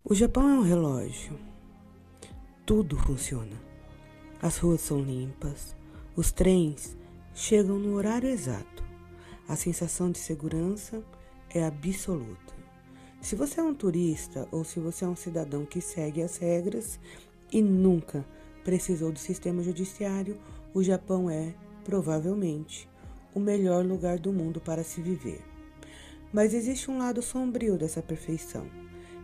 O Japão é um relógio. Tudo funciona. As ruas são limpas, os trens chegam no horário exato. A sensação de segurança é absoluta. Se você é um turista ou se você é um cidadão que segue as regras e nunca precisou do sistema judiciário, o Japão é, provavelmente, o melhor lugar do mundo para se viver. Mas existe um lado sombrio dessa perfeição.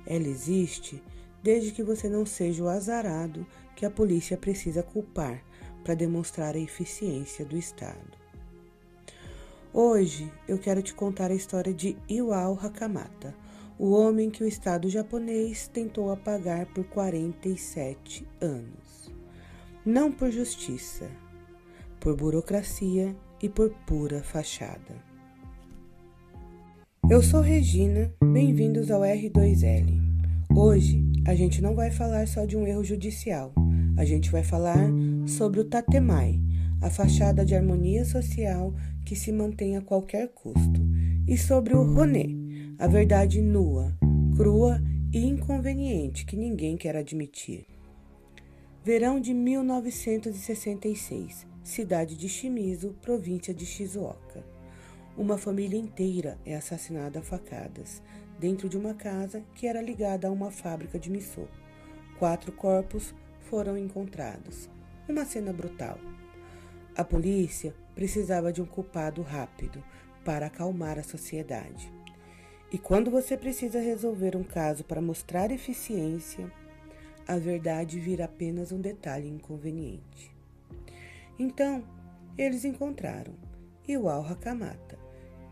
Ela existe desde que você não seja o azarado que a polícia precisa culpar para demonstrar a eficiência do Estado. Hoje eu quero te contar a história de Iwao Hakamata, o homem que o Estado japonês tentou apagar por 47 anos. Não por justiça, por burocracia e por pura fachada. Eu sou Regina, bem-vindos ao R2L. Hoje a gente não vai falar só de um erro judicial, a gente vai falar sobre o Tatemai, a fachada de harmonia social que se mantém a qualquer custo, e sobre o Roné, a verdade nua, crua e inconveniente que ninguém quer admitir. Verão de 1966, cidade de Shimizu, província de Shizuoka. Uma família inteira é assassinada a facadas, dentro de uma casa que era ligada a uma fábrica de missô. 4 corpos foram encontrados. Uma cena brutal. A polícia precisava de um culpado rápido para acalmar a sociedade. E quando você precisa resolver um caso para mostrar eficiência, a verdade vira apenas um detalhe inconveniente. Então, eles encontraram Iwao Hakamata,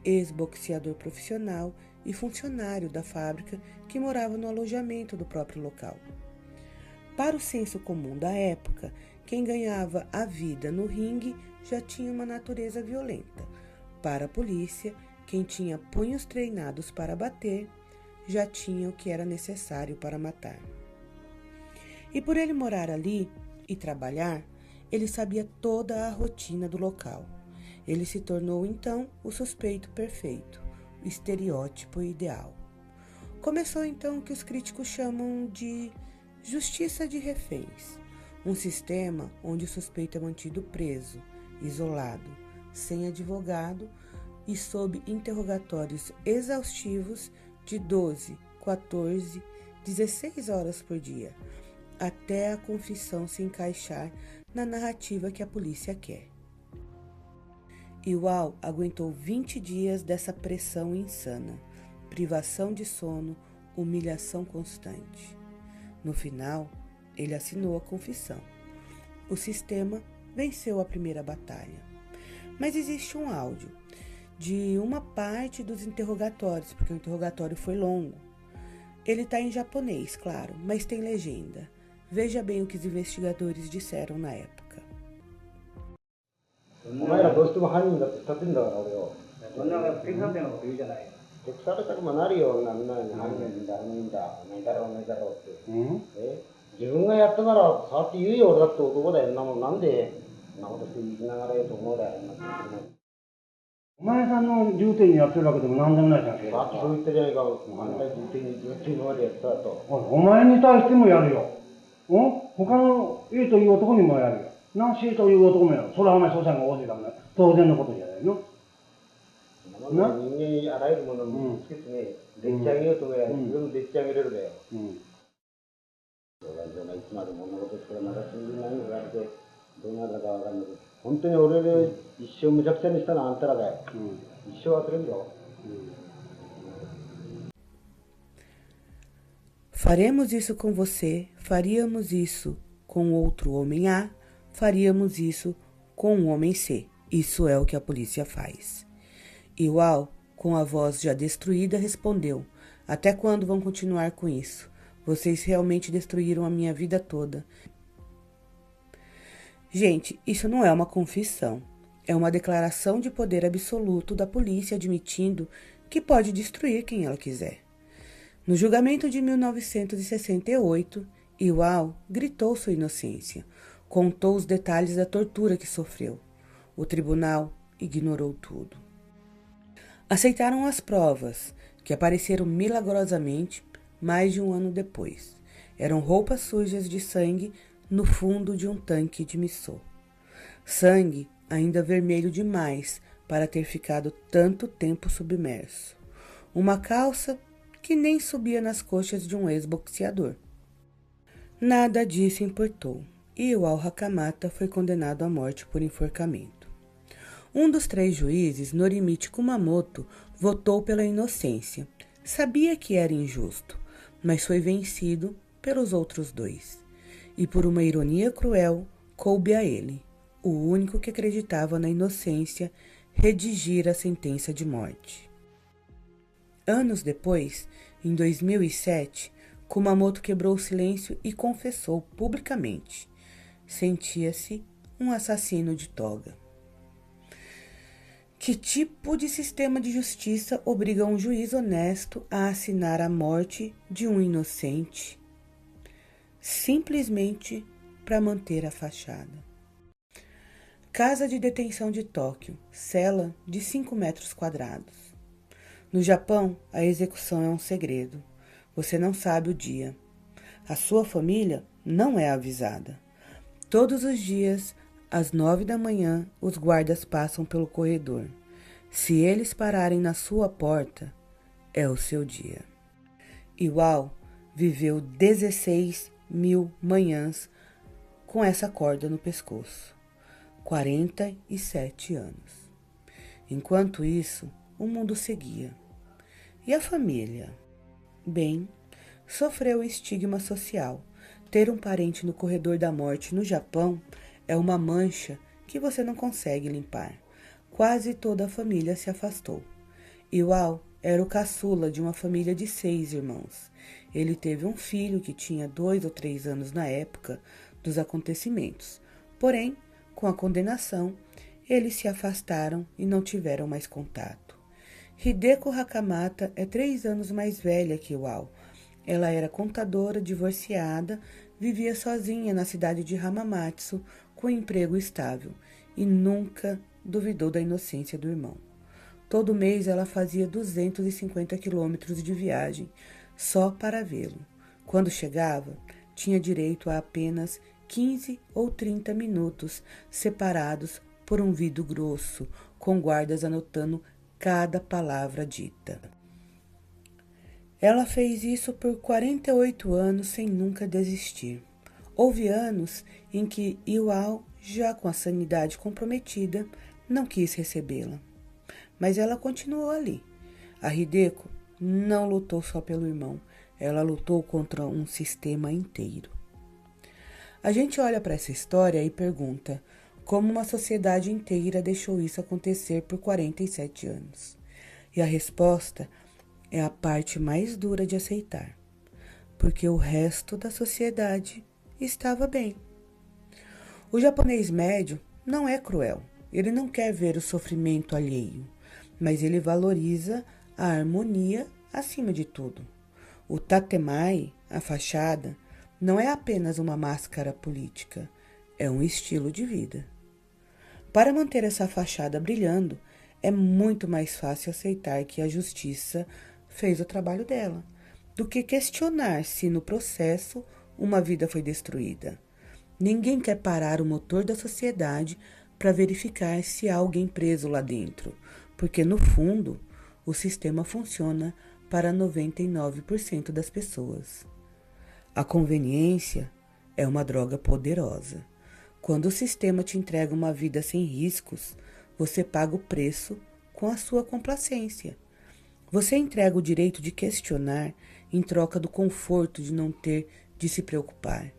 ex-boxeador profissional e funcionário da fábrica que morava no alojamento do próprio local. Para o senso comum da época, quem ganhava a vida no ringue já tinha uma natureza violenta. Para a polícia, quem tinha punhos treinados para bater já tinha o que era necessário para matar. E por ele morar ali e trabalhar, ele sabia toda a rotina do local. Ele se tornou, então, o suspeito perfeito, o estereótipo ideal. Começou, então, o que os críticos chamam de justiça de reféns, um sistema onde o suspeito é mantido preso, isolado, sem advogado e sob interrogatórios exaustivos de 12, 14, 16 horas por dia, até a confissão se encaixar na narrativa que a polícia quer. Iwao aguentou 20 dias dessa pressão insana, privação de sono, humilhação constante. No final, ele assinou a confissão. O sistema venceu a primeira batalha. Mas existe um áudio de uma parte dos interrogatórios, porque o interrogatório foi longo. Ele está em japonês, claro, mas tem legenda. Veja bem o que os investigadores disseram na época. お前らどうしても犯人だって立てんだから俺を。そんな手伝ってんのこと言うじゃないよ。手くされたくもなるよ、なんない犯人だ、犯人だ、お前だろ、お前だろって。自分がやったなら、さって言うよ、俺だって男だよ、なもんなんで、そんなことして生きながらよと思うだよ、お前さんの重点にやってるわけでもなんでもないじゃん、さっきそう言ったじゃないか、反対重点にずっと今までやってたと。お前に対してもやるよ。他の A という男にもやるよ。な、C という男もやる。それはお前捜査員が大勢だから当然のことじゃないの。人間にあらゆるものを見つけてね、でっち上げようと思えば、自分もでっち上げれるだよ。相談所がいつまでも女のことしてまだ信じないのがあって、どうなるかわかんないけど、本当に俺で一生むちゃくちゃにしたのはあんたらだよ。一生忘れるよ。Faremos isso com você, faríamos isso com outro homem A, faríamos isso com o homem C. Isso é o que a polícia faz. Iwao, com a voz já destruída, respondeu: até quando vão continuar com isso? Vocês realmente destruíram a minha vida toda. Gente, isso não é uma confissão. É uma declaração de poder absoluto da polícia admitindo que pode destruir quem ela quiser. No julgamento de 1968, Iwao gritou sua inocência, contou os detalhes da tortura que sofreu. O tribunal ignorou tudo. Aceitaram as provas, que apareceram milagrosamente mais de um ano depois. Eram roupas sujas de sangue no fundo de um tanque de missô. Sangue ainda vermelho demais para ter ficado tanto tempo submerso. Uma calça que nem subia nas coxas de um ex-boxeador. Nada disso importou, e o Hakamata foi condenado à morte por enforcamento. Um dos 3 juízes, Norimichi Kumamoto, votou pela inocência. Sabia que era injusto, mas foi vencido pelos outros 2. E por uma ironia cruel, coube a ele, o único que acreditava na inocência, redigir a sentença de morte. Anos depois, em 2007, Kumamoto quebrou o silêncio e confessou publicamente. Sentia-se um assassino de toga. Que tipo de sistema de justiça obriga um juiz honesto a assinar a morte de um inocente simplesmente para manter a fachada? Casa de detenção de Tóquio, cela de 5 metros quadrados. No Japão, a execução é um segredo. Você não sabe o dia. A sua família não é avisada. Todos os dias, às 9 da manhã, os guardas passam pelo corredor. Se eles pararem na sua porta, é o seu dia. Iwao viveu 16.000 manhãs com essa corda no pescoço. 47 anos. Enquanto isso, o mundo seguia. E a família? Bem, sofreu estigma social. Ter um parente no corredor da morte no Japão é uma mancha que você não consegue limpar. Quase toda a família se afastou. Iwao era o caçula de uma família de 6 irmãos. Ele teve um filho que tinha 2 ou 3 anos na época dos acontecimentos. Porém, com a condenação, eles se afastaram e não tiveram mais contato. Hideko Hakamata é 3 anos mais velha que Iwao. Ela era contadora, divorciada, vivia sozinha na cidade de Hamamatsu com emprego estável e nunca duvidou da inocência do irmão. Todo mês ela fazia 250 quilômetros de viagem só para vê-lo. Quando chegava, tinha direito a apenas 15 ou 30 minutos separados por um vidro grosso, com guardas anotando cada palavra dita. Ela fez isso por 48 anos sem nunca desistir. Houve anos em que Iwao, já com a sanidade comprometida, não quis recebê-la. Mas ela continuou ali. A Hideko não lutou só pelo irmão, ela lutou contra um sistema inteiro. A gente olha para essa história e pergunta como uma sociedade inteira deixou isso acontecer por 47 anos. E a resposta é a parte mais dura de aceitar, porque o resto da sociedade estava bem. O japonês médio não é cruel, ele não quer ver o sofrimento alheio, mas ele valoriza a harmonia acima de tudo. O tatemai, a fachada, não é apenas uma máscara política, é um estilo de vida. Para manter essa fachada brilhando, é muito mais fácil aceitar que a justiça fez o trabalho dela, do que questionar se no processo uma vida foi destruída. Ninguém quer parar o motor da sociedade para verificar se há alguém preso lá dentro, porque no fundo o sistema funciona para 99% das pessoas. A conveniência é uma droga poderosa. Quando o sistema te entrega uma vida sem riscos, você paga o preço com a sua complacência. Você entrega o direito de questionar em troca do conforto de não ter de se preocupar.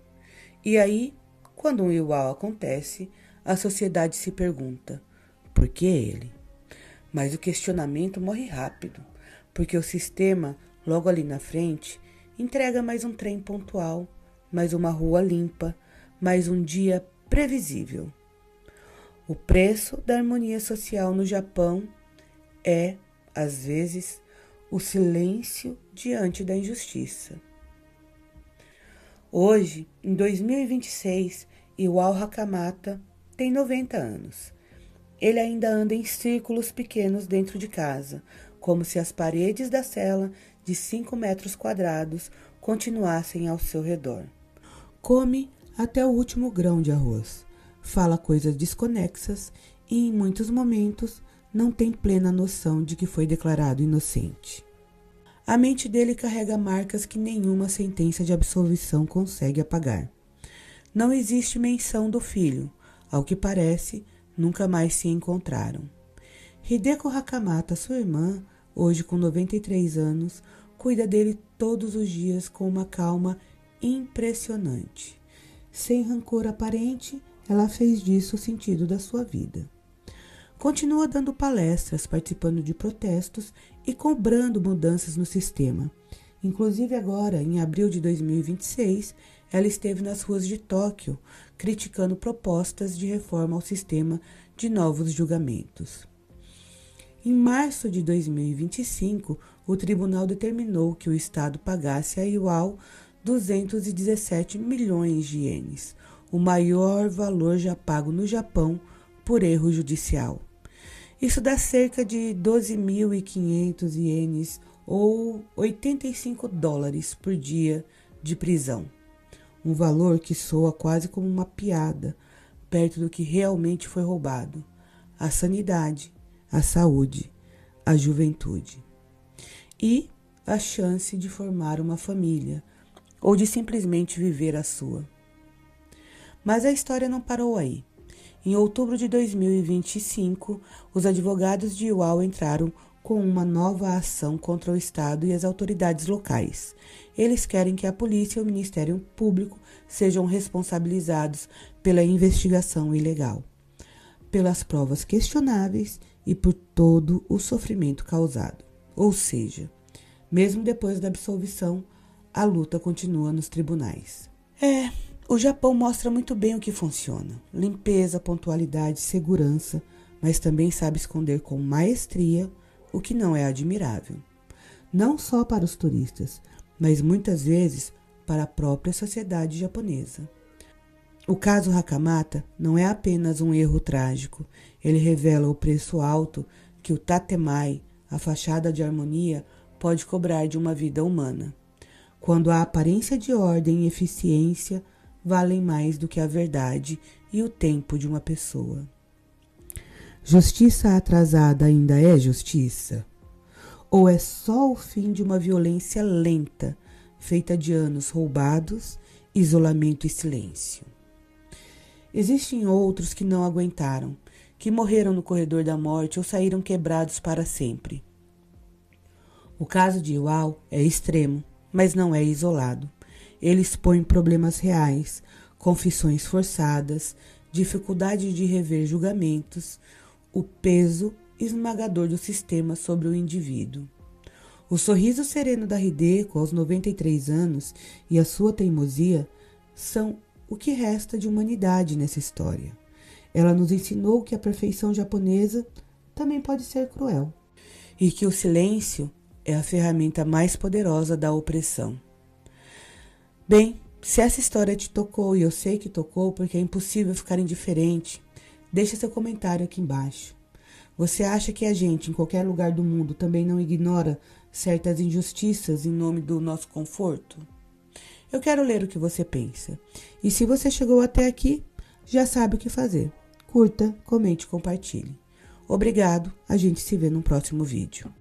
E aí, quando um Iwao acontece, a sociedade se pergunta, por que ele? Mas o questionamento morre rápido, porque o sistema, logo ali na frente, entrega mais um trem pontual, mais uma rua limpa, mais um dia previsível. O preço da harmonia social no Japão é, às vezes, o silêncio diante da injustiça. Hoje, em 2026, Iwao Hakamata tem 90 anos. Ele ainda anda em círculos pequenos dentro de casa, como se as paredes da cela de 5 metros quadrados continuassem ao seu redor. Come até o último grão de arroz, fala coisas desconexas e, em muitos momentos, não tem plena noção de que foi declarado inocente. A mente dele carrega marcas que nenhuma sentença de absolvição consegue apagar. Não existe menção do filho. Ao que parece, nunca mais se encontraram. Hideko Hakamata, sua irmã, hoje com 93 anos, cuida dele todos os dias com uma calma impressionante. Sem rancor aparente, ela fez disso o sentido da sua vida. Continua dando palestras, participando de protestos e cobrando mudanças no sistema. Inclusive agora, em abril de 2026, ela esteve nas ruas de Tóquio, criticando propostas de reforma ao sistema de novos julgamentos. Em março de 2025, o tribunal determinou que o Estado pagasse a Iwao 217 milhões de ienes, o maior valor já pago no Japão por erro judicial. Isso dá cerca de 12.500 ienes ou $85 por dia de prisão. Um valor que soa quase como uma piada, perto do que realmente foi roubado: a sanidade, a saúde, a juventude. E a chance de formar uma família, ou de simplesmente viver a sua. Mas a história não parou aí. Em outubro de 2025, os advogados de Iwao entraram com uma nova ação contra o Estado e as autoridades locais. Eles querem que a polícia e o Ministério Público sejam responsabilizados pela investigação ilegal, pelas provas questionáveis e por todo o sofrimento causado. Ou seja, mesmo depois da absolvição, a luta continua nos tribunais. O Japão mostra muito bem o que funciona: limpeza, pontualidade, segurança, mas também sabe esconder com maestria o que não é admirável. Não só para os turistas, mas muitas vezes para a própria sociedade japonesa. O caso Hakamata não é apenas um erro trágico, ele revela o preço alto que o Tatemai, a fachada de harmonia, pode cobrar de uma vida humana, quando a aparência de ordem e eficiência valem mais do que a verdade e o tempo de uma pessoa. Justiça atrasada ainda é justiça? Ou é só o fim de uma violência lenta, feita de anos roubados, isolamento e silêncio? Existem outros que não aguentaram, que morreram no corredor da morte ou saíram quebrados para sempre. O caso de Iwao é extremo, mas não é isolado. Ele expõe problemas reais, confissões forçadas, dificuldade de rever julgamentos, o peso esmagador do sistema sobre o indivíduo. O sorriso sereno da Hideko aos 93 anos e a sua teimosia são o que resta de humanidade nessa história. Ela nos ensinou que a perfeição japonesa também pode ser cruel e que o silêncio é a ferramenta mais poderosa da opressão. Bem, se essa história te tocou, e eu sei que tocou porque é impossível ficar indiferente, deixa seu comentário aqui embaixo. Você acha que a gente, em qualquer lugar do mundo, também não ignora certas injustiças em nome do nosso conforto? Eu quero ler o que você pensa. E se você chegou até aqui, já sabe o que fazer. Curta, comente e compartilhe. Obrigado, a gente se vê no próximo vídeo.